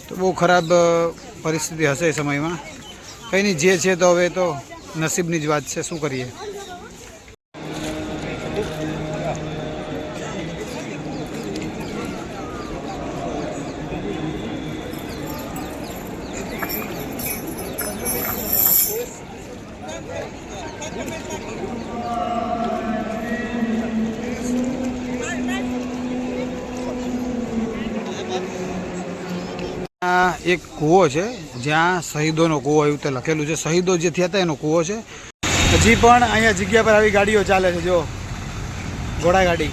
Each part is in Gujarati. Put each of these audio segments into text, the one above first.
તો બહુ ખરાબ પરિસ્થિતિ હશે એ સમયમાં. કંઈ નહીં, જે છે તો હવે તો નસીબની જ વાત છે, શું કરીએ. આ એક કૂવો છે જ્યાં શહીદોનો કૂવો એવું તે લખેલું છે. શહીદો જે થયા હતા એનો કૂવો છે. હજી પણ અહીંયા જગ્યા પર આવી ગાડીઓ ચાલે છે. જો ઘોડાગાડી.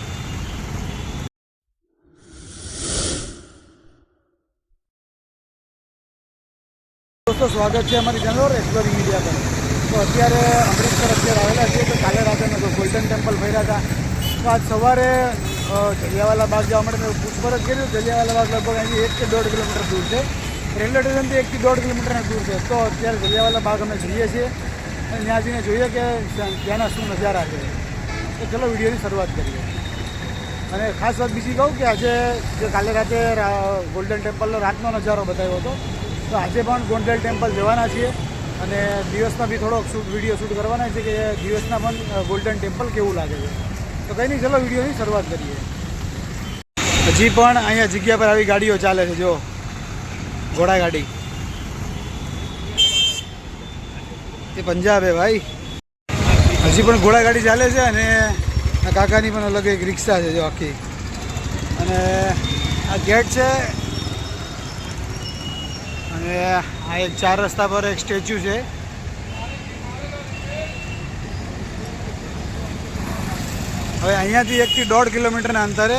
દોસ્તો, સ્વાગત છે અમારી ચેનલ એક્સપ્લોરિંગ મીડિયા પર. તો અત્યારે અમૃતસર આવેલા છીએ. તો કાલે રાતે અમે ગોલ્ડન ટેમ્પલ ફર્યા હતા. તો આજ સવારે જલિયાવાલા બાગ જવા માટે મેં પૂછપરછ કર્યું. જલિયાવાલા બાગ લગભગ અહીંથી 1 કે 1.5 કિલોમીટર દૂર છે. રેલવે સ્ટેશનથી 1 થી 1.5 કિલોમીટરના દૂર છે. તો અત્યારે જલિયાવાલા બાગ અમે જઈએ છીએ અને ત્યાં જઈને જોઈએ કે ત્યાંના શું નજારા છે. તો ચલો વિડીયોની શરૂઆત કરીએ. અને ખાસ વાત બીજી કહું કે આજે જે કાલે રાતે ગોલ્ડન ટેમ્પલનો રાતનો નજારો બતાવ્યો હતો, તો આજે પણ ગોલ્ડન ટેમ્પલ જવાના છીએ અને દિવસના બી થોડોક વિડીયો શૂટ કરવાના છે કે દિવસના પણ ગોલ્ડન ટેમ્પલ કેવું લાગે છે. તો કંઈ નહીં, ચલો વિડીયોની શરૂઆત કરીએ. હજી પણ અહીંયા જગ્યા પર આવી ગાડીઓ ચાલે છે. જો ઘોડાગાડી. એ પંજાબ હે ભાઈ. હજી પણ ઘોડાગાડી ચાલે છે અને આ કાકાની પણ અલગ એક રિક્ષા છે જો આખી. અને આ ગેટ છે અને આ એક 4 રસ્તા પર એક સ્ટેચ્યુ છે. હવે અહીંયાથી 1 થી 1.5 કિલોમીટરના અંતરે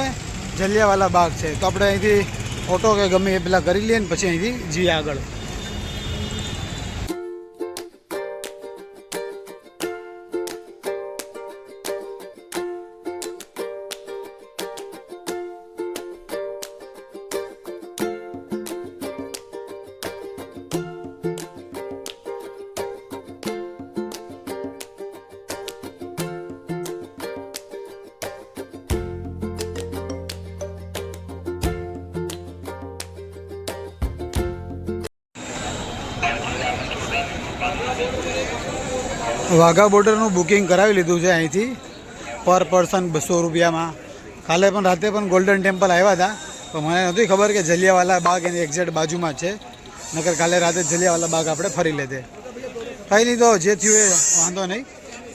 જલિયાવાલા બાગ છે. તો આપણે અહીંથી ઓટો કે ગમે એ પેલા કરી લઈએ ને પછી અહીંથી જઈએ આગળ. વાઘા બોર્ડરનું બુકિંગ કરાવી લીધું છે અહીંથી પર પર્સન 200 રૂપિયામાં. કાલે પણ રાતે પણ ગોલ્ડન ટેમ્પલ આવ્યા હતા, તો મને નહોતી ખબર કે જલિયાવાલા બાગ એની એક્ઝેક્ટ બાજુમાં છે. નકર કાલે રાતે જલિયાવાલા બાગ આપણે ફરી લેતે. કંઈ નહીં, તો જે થયું એ વાંધો નહીં.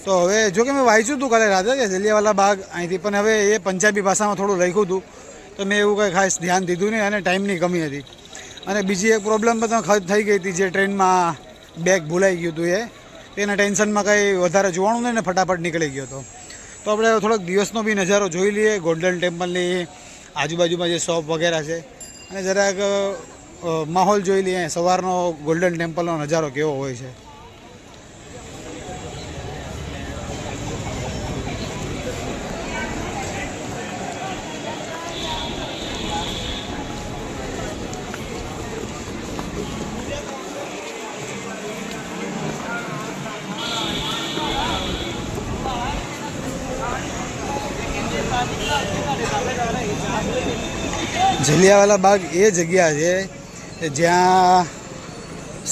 તો હવે જો કે મેં વાંચ્યું હતું કાલે રાતે કે જલિયાવાલા બાગ અહીંથી, પણ હવે એ પંજાબી ભાષામાં થોડું લખ્યું હતું તો મેં એવું કંઈ ખાસ ધ્યાન દીધું નહીં અને ટાઈમની કમી હતી. અને બીજી એક પ્રોબ્લેમ પણ થઈ ગઈ હતી, જે ટ્રેનમાં બેગ ભૂલાઈ ગયું હતું એના ટેન્શનમાં કંઈ વધારે જોવાનું નહીં ને ફટાફટ નીકળી ગયો હતો. તો આપણે થોડોક દિવસનો બી નજારો જોઈ લઈએ ગોલ્ડન ટેમ્પલની આજુબાજુમાં જે શોપ વગેરે છે અને જરાક માહોલ જોઈ લઈએ સવારનો ગોલ્ડન ટેમ્પલનો નજારો કેવો હોય છે. જલિયાવાલા બાગ એ જગ્યા છે જ્યાં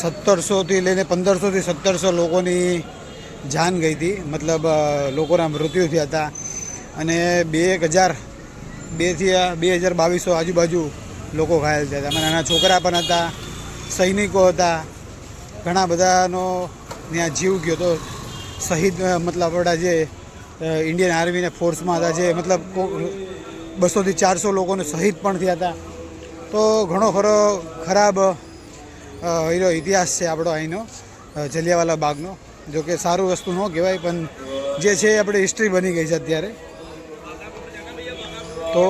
1700થી લઈને 1500થી 1700 લોકોની જાન ગઈ હતી, મતલબ લોકોના મૃત્યુ થયા હતા. અને 2022 આજુબાજુ લોકો ઘાયલ થયા હતા. નાના છોકરા પણ હતા, સૈનિકો હતા, ઘણા બધાનો ત્યાં જીવ ગયો હતો. શહીદ મતલબ આપણા જે ઇન્ડિયન આર્મીના ફોર્સમાં હતા, જે મતલબ 200 થી 400 લોકોને શહીદ પણ થયા હતા. તો ઘણો ખરો ખરાબ ઇતિહાસ છે આપણો અહીંનો જલિયાવાલા બાગનો. જો કે સારું વસ્તુ ન કહેવાય, પણ જે છે એ આપણે હિસ્ટ્રી બની ગઈ છે અત્યારે. તો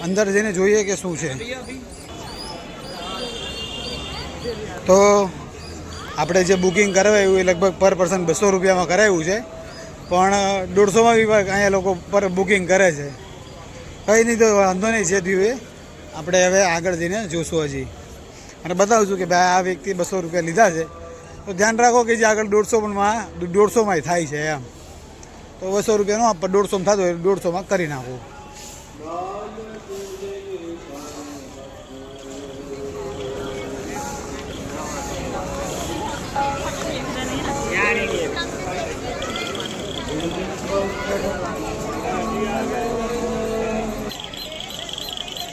અંદર જઈને જોઈએ કે શું છે. તો આપણે જે બુકિંગ કરાવ્યું એ લગભગ પર પર્સન 200 રૂપિયામાં કરાવ્યું છે, પણ 150માં બી અહીંયા લોકો પર બુકિંગ કરે છે. કંઈ નહીં, તો વાંધો નહીં, જે થયું એ આપણે હવે આગળ જઈને જોઈશું હજી અને બતાવશું કે ભાઈ આ વ્યક્તિ 200 રૂપિયા લીધા છે. તો ધ્યાન રાખો કે જે આગળ 150માં થાય છે એમ. તો 200 રૂપિયાનો આપણે 150માં થતો હોય 150માં કરી નાખવું.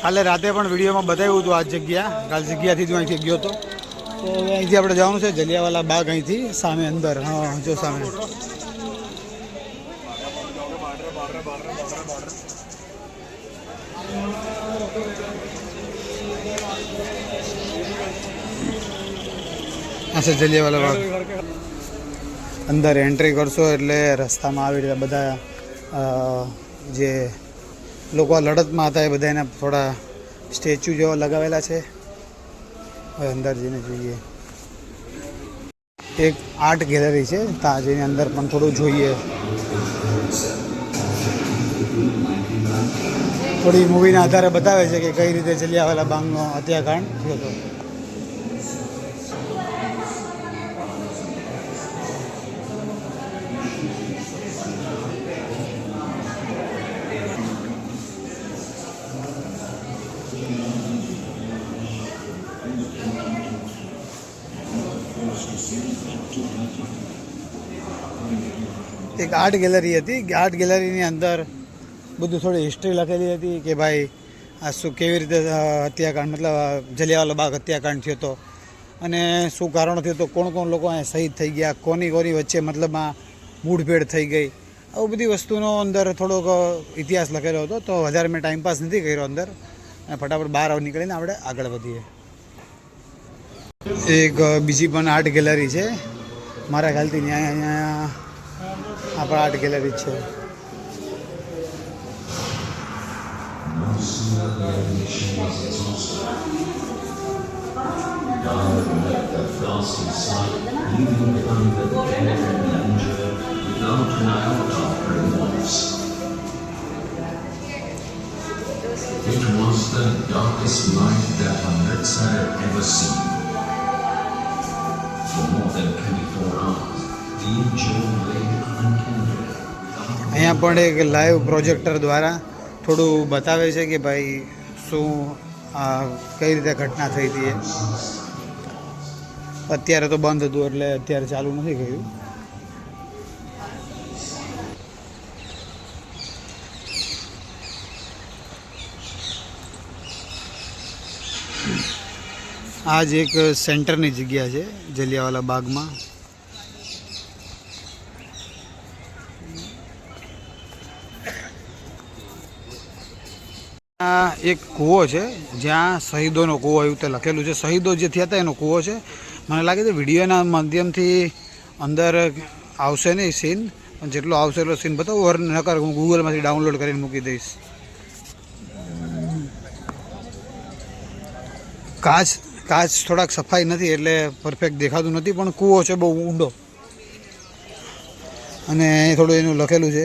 કાલે રાતે પણ વિડીયોમાં બતાવ્યું હતું આ જગ્યા. કાલ જગ્યાથી જ અહીંથી ગયો હતો. તો હવે અહીંથી આપણે જવાનું છે જલિયાવાલા બાગ, અહીંથી સામે અંદર. હા, જો સામે. આ છે જલિયાવાલા બાગ. અંદર એન્ટ્રી કરશો એટલે રસ્તામાં આવી રીતે બધા જે લોકો લડતમાં હતા એ બધા એના થોડા સ્ટેચ્યુ જેવા લગાવેલા છે. હવે અંદર જઈને જોઈએ. એક આર્ટ ગેલેરી છે, ત્યાં જઈને અંદર પણ થોડું જોઈએ. થોડી મૂવીના આધારે બતાવે છે કે કઈ રીતે જલિયાવાલા બાગનો હત્યાકાંડ થયો હતો. એક આર્ટ ગેલેરી હતી. આર્ટ ગેલેરીની અંદર બધું થોડી હિસ્ટ્રી લખેલી હતી કે ભાઈ આ શું કેવી રીતે હત્યાકાંડ, મતલબ જલિયાવાલા બાગ હત્યાકાંડ થયો હતો અને શું કારણ થયું હતું, કોણ કોણ લોકો અહીંયા શહીદ થઈ ગયા, કોની વચ્ચે મતલબમાં મૂઢભેડ થઈ ગઈ, આવું બધી વસ્તુનો અંદર થોડોક ઇતિહાસ લખેલો હતો. તો વધારે મેં ટાઈમપાસ નથી કર્યો અંદર, અને ફટાફટ બહાર નીકળીને આપણે આગળ વધીએ. એક બીજી પણ આર્ટ ગેલેરી છે મારા ખ્યાલથી. અહીંયા આપણા આર્ટ ગેલેરી છે. It was the darkest night that Amritsar had ever seen. For more than 24 hours, the injured lay untended. અહીંયા પણ એક લાઈવ પ્રોજેક્ટર દ્વારા થોડું બતાવે છે કે ભાઈ શું કઈ રીતે ઘટના થઈ હતી. અત્યારે તો બંધ હતું એટલે અત્યારે ચાલુ નથી કર્યું. આ જ એક સેન્ટરની જગ્યા છે જલિયાવાલા બાગમાં. આ એક કૂવો છે જ્યાં શહીદોનો કૂવો એવું તે લખેલું છે. શહીદો જે થયા હતા એનો કૂવો છે. મને લાગે છે વિડીયોના માધ્યમથી અંદર આવશે નહીં સીન, પણ જેટલો આવશે એટલો સીન બતાવું. નકર હું ગૂગલમાંથી ડાઉનલોડ કરીને મૂકી દઈશ. કાચ થોડાક સફાઈ નથી એટલે પરફેક્ટ દેખાતું નથી, પણ કૂવો છે બહુ ઊંડો. અને થોડું એનું લખેલું છે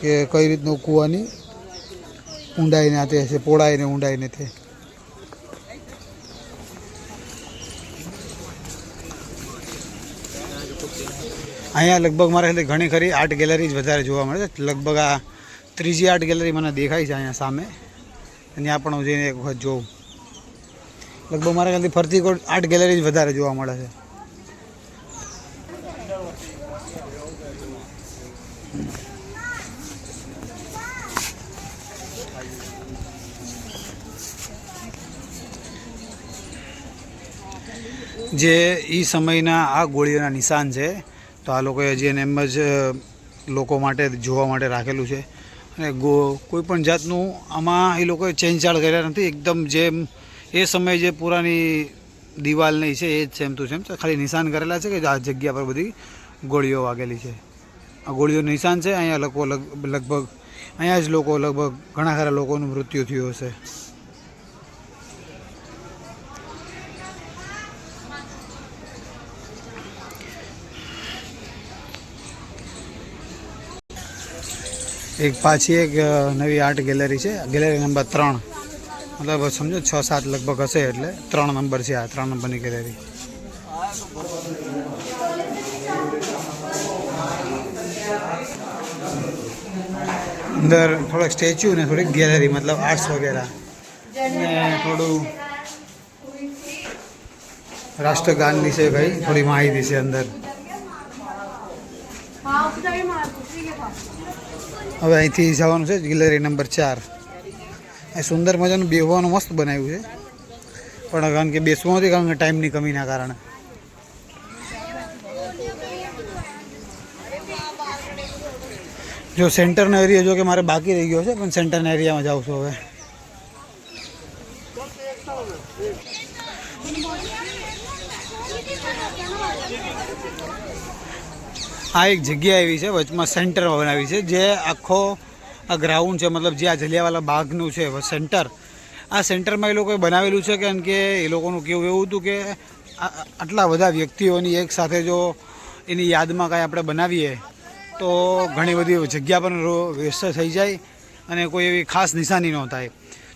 કે કઈ રીતનું કૂવાની ઊંડાઈને આ તે છે, પોળાઈને ઊંડાઈને તે. અહીંયા લગભગ મારા ખ્યાલથી ઘણી ખરી આર્ટ ગેલેરી જ વધારે જોવા મળે છે. લગભગ આ ત્રીજી આર્ટ ગેલેરી મને દેખાય છે અહીંયા સામે. ત્યાં પણ હું જઈને એક વખત જોઉં. લગભગ મારા ખ્યાલથી ફરતી કોઈ આર્ટ ગેલેરી જ વધારે જોવા મળે છે. જે એ સમયના આ ગોળીઓના નિશાન છે. તો આ લોકોએ હજી એને એમ જ લોકો માટે જોવા માટે રાખેલું છે. અને કોઈ પણ જાતનું આમાં એ લોકોએ ચેંજચાળ કર્યા નથી. એકદમ જેમ એ સમયે જે પુરાની દિવાલ નહીં છે એ જ સેમ ટુ સેમ ખાલી નિશાન કરેલા છે કે આ જગ્યા પર બધી ગોળીઓ વાગેલી છે. આ ગોળીઓનું નિશાન છે. અહીંયા લોકો લગભગ અહીંયા જ લોકો લગભગ ઘણા ખરા લોકોનું મૃત્યુ થયું હશે. એક પાછી એક નવી આર્ટ ગેલેરી છે. ગેલેરી નંબર 3, મતલબ સમજો 6-7 લગભગ હશે, એટલે 3 નંબર છે. આ 3 નંબરની ગેલેરી. અંદર થોડાક સ્ટેચ્યુ ને થોડીક ગેલેરી, મતલબ આર્ટ્સ વગેરે, ને થોડું રાષ્ટ્રગાન વિશે ભાઈ થોડી માહિતી છે અંદર. હવે અહીંથી જવાનું છે ગેલેરી નંબર 4. એ સુંદર મજાનું બેસવાનું મસ્ત બનાવ્યું છે, પણ કારણ કે બેસવું નથી, કારણ કે ટાઈમની કમીના કારણે. જો સેન્ટરનો એરિયા જો કે મારે બાકી રહી ગયો છે, પણ સેન્ટરના એરિયામાં જાઉં છું હવે. આ એક જગ્યા એવી છે વચમાં સેન્ટરમાં બનાવી છે, જે આખો આ ગ્રાઉન્ડ છે, મતલબ જે આ જલિયાવાલા બાગનું છે સેન્ટર, આ સેન્ટરમાં એ લોકોએ બનાવેલું છે. કારણ કે એ લોકોનું કેવું એવું હતું કે આટલા બધા વ્યક્તિઓની એક સાથે જો એની યાદમાં કાંઈ આપણે બનાવીએ તો ઘણી બધી જગ્યા પણ વ્યસ્ત થઈ જાય અને કોઈ એવી ખાસ નિશાની ન થાય.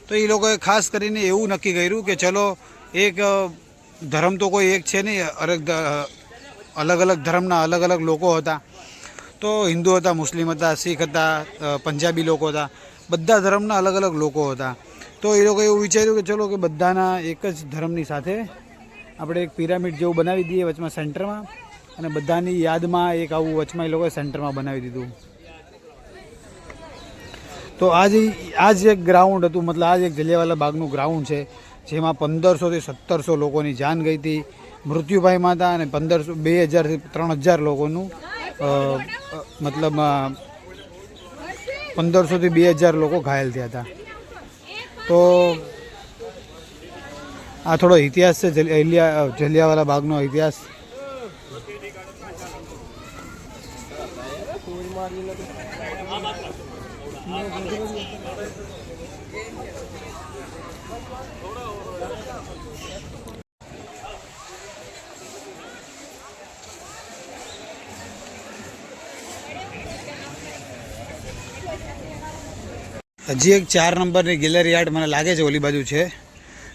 તો એ લોકોએ ખાસ કરીને એવું નક્કી કર્યું કે ચલો એક ધર્મ તો કોઈ એક છે નહીં, અલગ અલગ ધર્મના અલગ અલગ લોકો હતા. તો હિન્દુ હતા, મુસ્લિમ હતા, શીખ હતા, પંજાબી લોકો હતા, બધા ધર્મના અલગ અલગ લોકો હતા. તો એ લોકોએ એવું વિચાર્યું કે ચલો કે બધાના એક જ ધર્મની સાથે આપણે એક પિરામિડ જેવું બનાવી દઈએ વચમાં સેન્ટરમાં, અને બધાની યાદમાં એક આવું વચમાં એ લોકોએ સેન્ટરમાં બનાવી દીધું. તો આ જ એક ગ્રાઉન્ડ હતું, મતલબ આ જ એક જલિયાવાલા બાગનું ગ્રાઉન્ડ છે, જેમાં 1500થી 1700 લોકોની જાન ગઈ હતી, મૃત્યુ પામ્યા હતા, અને 2000થી 3000 લોકોનું મતલબ 1500થી 2000 લોકો ઘાયલ થયા હતા. તો આ થોડો ઇતિહાસ છે જલિયાવાલા બાગનો ઇતિહાસ. હજી એક 4 નંબરની ગેલેરી આર્ટ મને લાગે છે ઓલી બાજુ છે,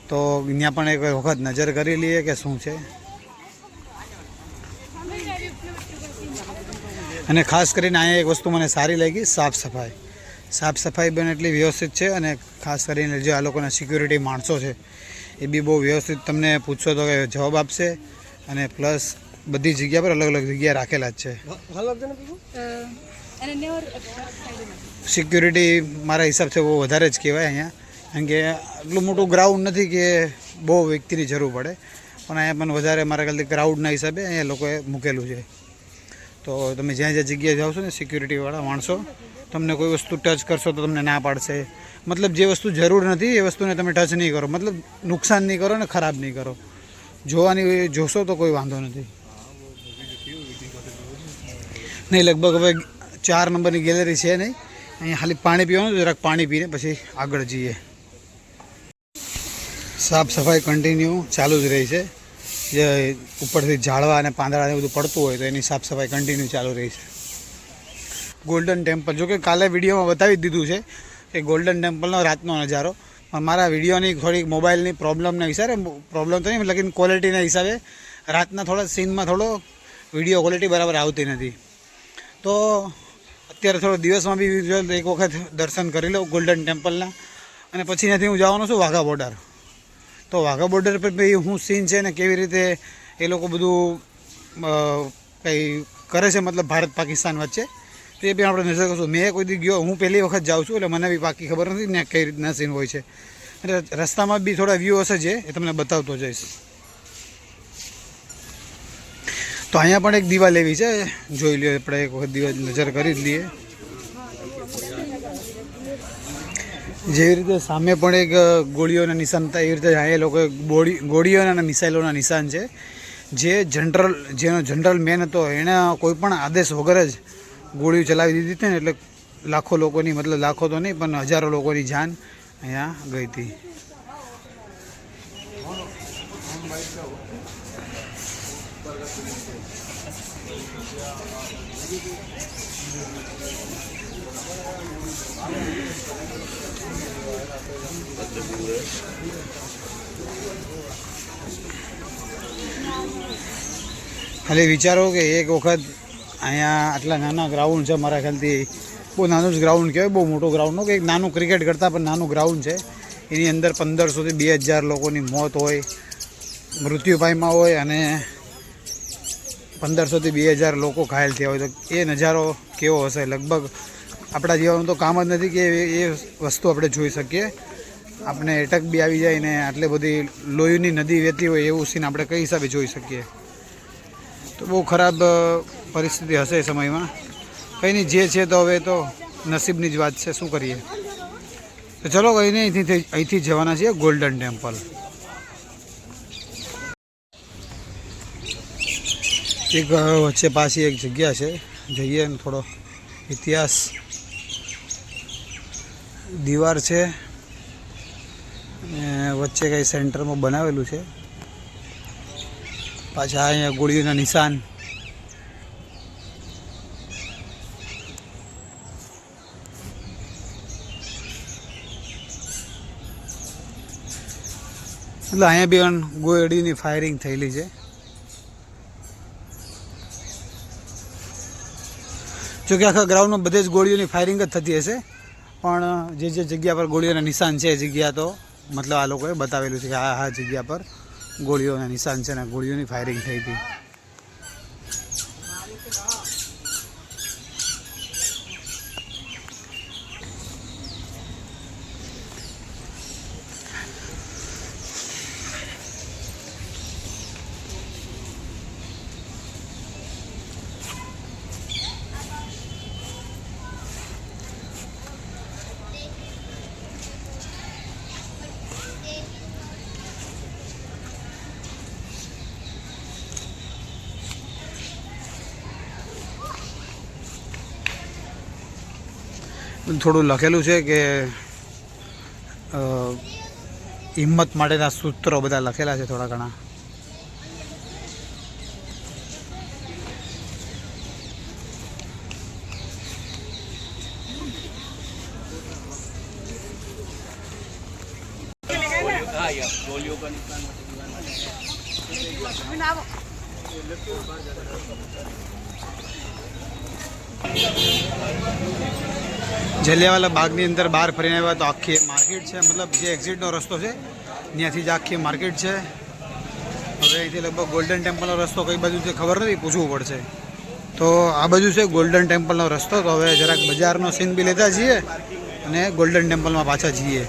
તો ત્યાં પણ એક વખત નજર કરી લઈએ કે શું છે. અને ખાસ કરીને અહીંયા એક વસ્તુ મને સારી લાગી, સાફ સફાઈ પણ એટલી વ્યવસ્થિત છે. અને ખાસ કરીને જે આ લોકોના સિક્યુરિટી માણસો છે એ બી બહુ વ્યવસ્થિત, તમને પૂછશો તો કે જવાબ આપશે. અને પ્લસ બધી જગ્યા પર અલગ અલગ જગ્યા રાખેલા જ છે. સિક્યુરિટી મારા હિસાબથી બહુ વધારે જ કહેવાય અહીંયા, કારણ કે આટલું મોટું ગ્રાઉન્ડ નથી કે બહુ વ્યક્તિની જરૂર પડે, પણ અહીંયા પણ વધારે મારા ખ્યાલથી ક્રાઉડના હિસાબે અહીંયા લોકોએ મૂકેલું છે. તો તમે જ્યાં જગ્યાએ જાઓ છો ને, સિક્યુરિટીવાળા માણસો તમને કોઈ વસ્તુ ટચ કરશો તો તમને ના પાડશે. મતલબ જે વસ્તુ જરૂર નથી એ વસ્તુને તમે ટચ નહીં કરો, મતલબ નુકસાન નહીં કરો ને ખરાબ નહીં કરો. જોશો તો કોઈ વાંધો નથી. નહીં, લગભગ હવે 4 નંબરની ગેલેરી છે નહીં, અહીંયા ખાલી પાણી પીવાનું, જરાક પાણી પીને પછી આગળ જઈએ. સાફ સફાઈ કન્ટિન્યુ ચાલુ જ રહી છે. જે ઉપરથી ઝાડવા અને પાંદડા બધું પડતું હોય તો એની સાફ સફાઈ કન્ટિન્યુ ચાલુ રહી છે. ગોલ્ડન ટેમ્પલ, જો કે કાલે વિડીયોમાં બતાવી દીધું છે કે ગોલ્ડન ટેમ્પલનો રાતનો નજારો, પણ મારા વિડીયોની થોડીક મોબાઈલની પ્રોબ્લેમના હિસાબે, પ્રોબ્લેમ તો નહીં લેકિન ક્વોલિટીના હિસાબે રાતના થોડા સીનમાં થોડો વિડીયો ક્વોલિટી બરાબર આવતી નથી. તો અત્યારે થોડો દિવસમાં બી એક વખત દર્શન કરી લઉં ગોલ્ડન ટેમ્પલના, અને પછી ત્યાંથી હું જવાનો છું વાઘા બોર્ડર. તો વાઘા બોર્ડર પર ભાઈ શું સીન છે ને કેવી રીતે એ લોકો બધું કંઈ કરે છે, મતલબ ભારત પાકિસ્તાન વચ્ચે, તો એ બી આપણે નજર કરશું. મેં કોઈ દી ગયો, હું પહેલી વખત જાઉં છું, એટલે મને બી પાકી ખબર નથી ને કઈ રીતના સીન હોય છે. એટલે રસ્તામાં બી થોડા વ્યૂ હશે છે, એ તમને બતાવતો જઈશ. તો અહીંયા પણ એક દિવાલ એવી છે, જોઈ લઈએ આપણે, એક વખત દિવાલ નજર કરી જ લઈએ. જેવી રીતે સામે પણ એક ગોળીઓના નિશાન હતા, એવી રીતે અહીંયા લોકો ગોળીઓના અને મિસાઇલોના નિશાન છે. જેનો જનરલ મેન હતો એણે કોઈ પણ આદેશ વગર જ ગોળીઓ ચલાવી દીધી હતી ને, એટલે લાખો લોકોની, મતલબ લાખો તો નહીં પણ હજારો લોકોની જાન અહીંયા ગઈ હતી. ખાલી વિચારો કે એક વખત અહીંયા આટલા નાના ગ્રાઉન્ડ છે, મારા ખ્યાલથી બહુ નાનું જ ગ્રાઉન્ડ કહેવાય, બહુ મોટું ગ્રાઉન્ડ કે એક નાનું ક્રિકેટ કરતાં પણ નાનું ગ્રાઉન્ડ છે. એની અંદર 1500થી 2000 લોકોની મોત હોય, મૃત્યુ પામ્યા હોય, અને 1500થી 2000 લોકો ઘાયલ થયા હોય. તો એ નજારો કેવો હશે? લગભગ આપણા જીવવાનું તો કામ જ નથી કે એ વસ્તુ આપણે જોઈ શકીએ. આપણે એટક બી આવી જાય ને આટલી બધી લોહીની નદી વહેતી હોય એવું સીન આપણે કઈ હિસાબે જોઈ શકીએ. તો બહુ ખરાબ પરિસ્થિતિ હશે એ સમયમાં. કંઈ નહીં, જે છે તો હવે તો નસીબની જ વાત છે, શું કરીએ. તો ચલો કંઈ નહીં, અહીંથી જવાના છીએ ગોલ્ડન ટેમ્પલ. એક વચ્ચે પાછી એક જગ્યા છે, જઈએ ને થોડો ઇતિહાસ. દીવાર છે અને વચ્ચે કંઈ સેન્ટરમાં બનાવેલું છે. પાછા અહીંયા ગોળીઓના નિશાન. એટલે અહીંયા બી ગોળીની ફાયરિંગ થયેલી છે. જોકે આખા ગ્રાઉન્ડમાં બધે જ ગોળીઓની ફાયરિંગ જ થતી હશે, પણ જે જગ્યા પર ગોળીઓના નિશાન છે એ જગ્યા તો મતલબ આ લોકોએ બતાવેલું છે કે આ જગ્યા પર ગોળીઓના નિશાન છે ને ગોળીઓની ફાયરિંગ થઈ હતી. થોડું લખેલું છે કે હિંમત માટેના સૂત્રો બધા લખેલા છે થોડા ઘણા. જલિયાવાલા બાગની અંદર બહાર ફરીને આવ્યા તો આખી માર્કેટ છે, મતલબ જે એક્ઝિટનો રસ્તો છે ત્યાંથી જ આખી માર્કેટ છે. હવે અહીંથી લગભગ ગોલ્ડન ટેમ્પલનો રસ્તો કઈ બાજુ છે ખબર નથી, પૂછવું પડશે. તો આ બાજુ છે ગોલ્ડન ટેમ્પલનો રસ્તો. તો હવે જરાક બજારનો સીન બી લેતા જઈએ અને ગોલ્ડન ટેમ્પલમાં પાછા જઈએ.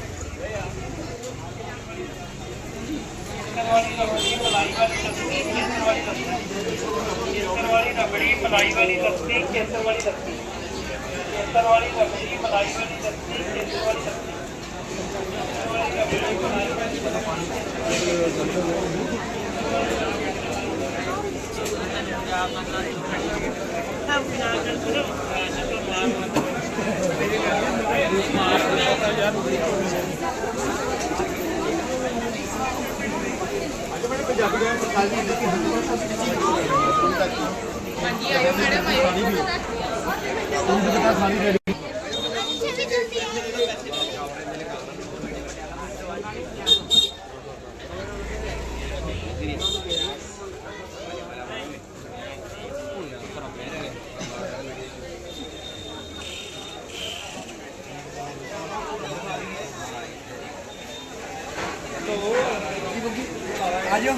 आजो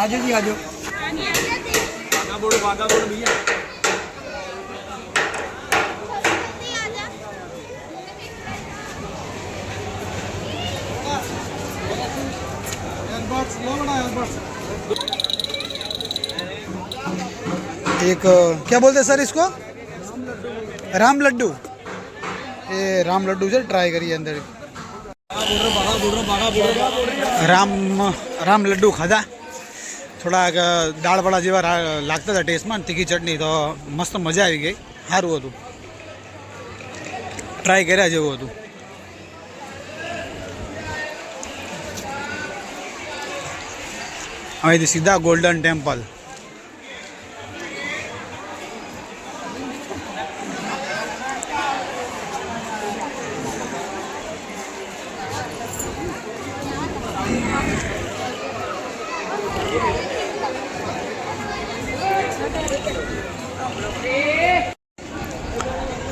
आजो जी आजो भागा बोलो भैया. एक क्या बोलते हैं सर इसको? राम लड्डू. ये राम लड्डू से ट्राई करिए अंदर. राम लड्डू खाधा. થોડા દાળવાળા જેવા લાગતા હતા ટેસ્ટમાં, તીખી ચટણી તો મસ્ત મજા આવી ગઈ, સારું હતું, ટ્રાય કર્યા જેવું હતું. અહીંથી સીધા ગોલ્ડન ટેમ્પલ.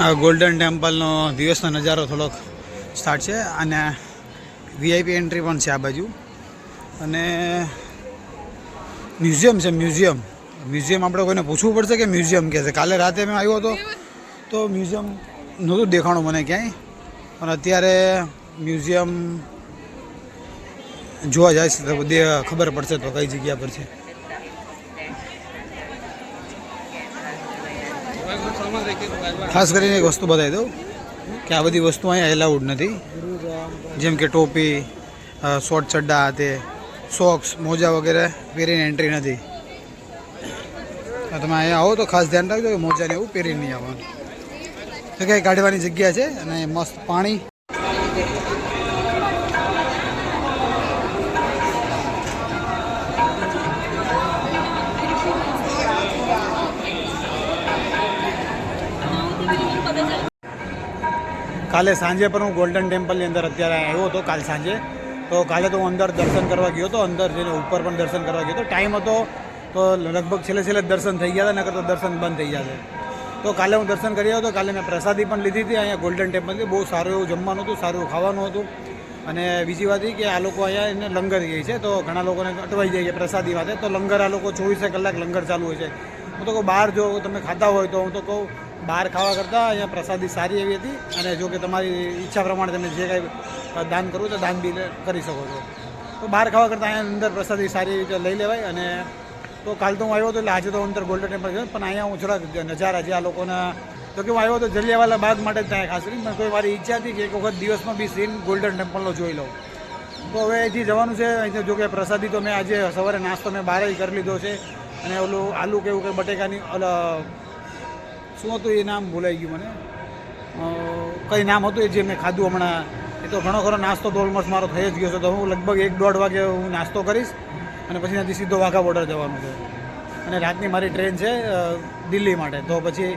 આ ગોલ્ડન ટેમ્પલનો દિવસનો નજારો થોડોક સ્ટાર્ટ છે અને વીઆઈપી એન્ટ્રી પણ છે આ બાજુ. અને મ્યુઝિયમ છે, મ્યુઝિયમ આપણે કોઈને પૂછવું પડશે કે મ્યુઝિયમ કહે છે. કાલે રાતે મેં આવ્યો હતો તો મ્યુઝિયમ નહોતું દેખાણું મને ક્યાંય, પણ અત્યારે મ્યુઝિયમ જોવા જાય છે તો બધી ખબર પડશે તો કઈ જગ્યા પર છે. ખાસ કરીને એક વસ્તુ બતાવી દઉં કે આ બધી વસ્તુ અહીંયા એલાઉડ નથી, જેમ કે ટોપી, શોર્ટ ચડ્ડા, તે સોક્સ, મોજા વગેરે પહેરીને એન્ટ્રી નથી. તમે અહીંયા આવો તો ખાસ ધ્યાન રાખજો કે મોજાને એવું પહેરીને નહીં આવવાનું. તો કંઈ કાઢવાની જગ્યા છે અને મસ્ત પાણી. કાલે સાંજે પણ હું ગોલ્ડન ટેમ્પલની અંદર અત્યારે આવ્યો હતો. કાલ સાંજે તો કાલે તો હું અંદર દર્શન કરવા ગયો હતો, અંદર જઈને ઉપર પણ દર્શન કરવા ગયો હતો. ટાઈમ હતો તો લગભગ છેલ્લે દર્શન થઈ ગયા હતા, નકર તો દર્શન બંધ થઈ ગયા છે. તો કાલે હું દર્શન કરી આવ્યો હતો. કાલે મેં પ્રસાદી પણ લીધી હતી અહીંયા ગોલ્ડન ટેમ્પલથી. બહુ સારું એવું જમવાનું હતું, સારું એવું ખાવાનું હતું. અને બીજી વાત એ કે આ લોકો અહીંયા એને લંગર કહે છે, તો ઘણા લોકોને અટવાઈ જાય છે પ્રસાદી વાતે. તો લંગર આ લોકો 24 કલાક લંગર ચાલુ હોય છે. હું તો કહું બહાર જો તમે ખાતા હોય તો હું તો કહું બહાર ખાવા કરતાં અહીંયા પ્રસાદી સારી એવી હતી. અને જો કે તમારી ઈચ્છા પ્રમાણે તમે જે કાંઈ દાન કરવું તો દાન બી કરી શકો છો. તો બહાર ખાવા કરતાં અહીંયા અંદર પ્રસાદી સારી રીતે લઈ લેવાય. અને તો કાલ તો હું આવ્યો હતો એટલે આજે તો અંદર ગોલ્ડન ટેમ્પલ ગયો, પણ અહીંયા હું થોડાક નજારા જે આ લોકોના, તો કે હું આવ્યો હતો જલિયાવાલા બાગ માટે જ ત્યાં ખાસ કરીને, પણ કોઈ મારી ઈચ્છા હતી કે એક વખત દિવસમાં બી સીન ગોલ્ડન ટેમ્પલનો જોઈ લઉં. તો હવે અહીંથી જવાનું છે. અહીંથી જો કે પ્રસાદી તો મેં આજે સવારે નાસ્તો મેં બહાર જ કરી લીધો છે. અને ઓલું આલુ કેવું કે બટેકાની ઓલા શું હતું એ નામ ભૂલાઈ ગયું મને, કંઈ નામ હતું એ જે મેં ખાધું હમણાં. એ તો ઘણો ખરો નાસ્તો તો ઓલમોસ્ટ મારો થઈ જ ગયો છે. તો હું લગભગ 1-1.5 વાગે હું નાસ્તો કરીશ અને પછી ત્યાંથી સીધો વાઘા બોર્ડર જવાનું છે. અને રાતની મારી ટ્રેન છે દિલ્હી માટે. તો પછી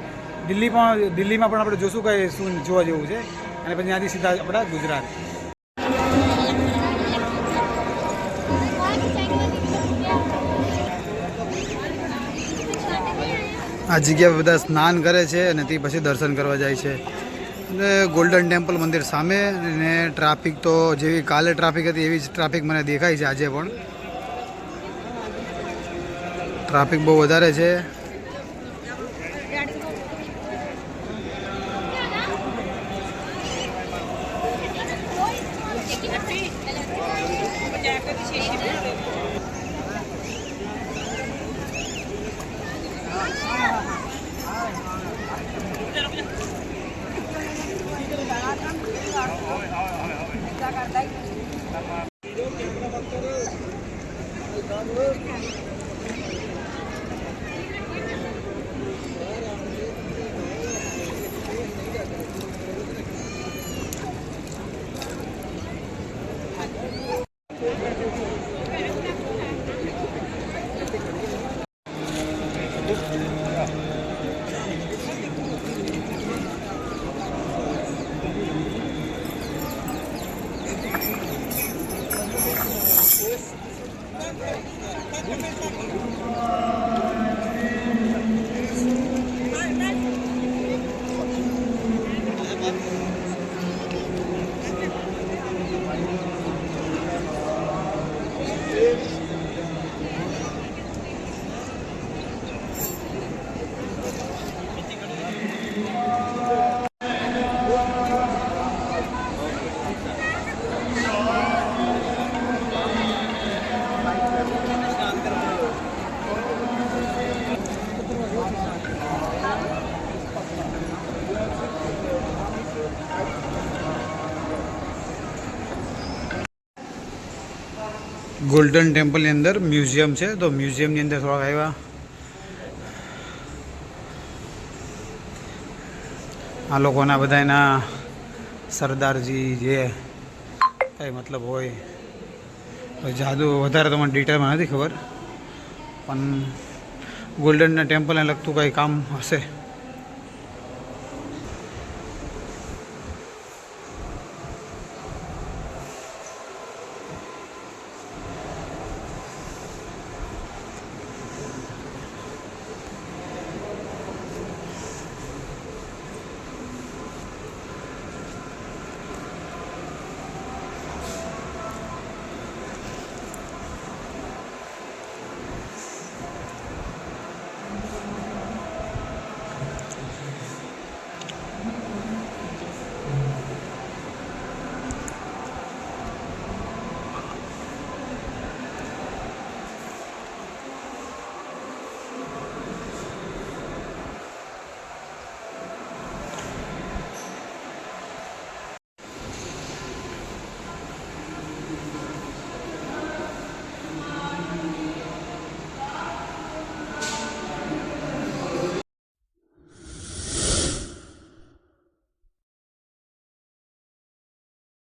દિલ્હીમાં પણ આપણે જોશું કંઈ શું જોવા જેવું છે. અને પછી ત્યાંથી સીધા આપણા ગુજરાત. આ જગ્યા બધા સ્નાન કરે છે અને તે પછી દર્શન કરવા જાય છે. અને ગોલ્ડન ટેમ્પલ મંદિર સામે. ને ટ્રાફિક તો જેવી કાલે ટ્રાફિક હતી એવી જ ટ્રાફિક મને દેખાય છે આજે પણ. ટ્રાફિક બહુ વધારે છે. ગોલ્ડન ટેમ્પલની અંદર મ્યુઝિયમ છે. તો મ્યુઝિયમની અંદર થોડાક આવ્યા. આ લોકોના બધાના સરદારજી જે કંઈ મતલબ હોય, જાદુ વધારે તો મને ડિટેલમાં નથી ખબર, પણ ગોલ્ડનના ટેમ્પલને લગતું કંઈ કામ હશે.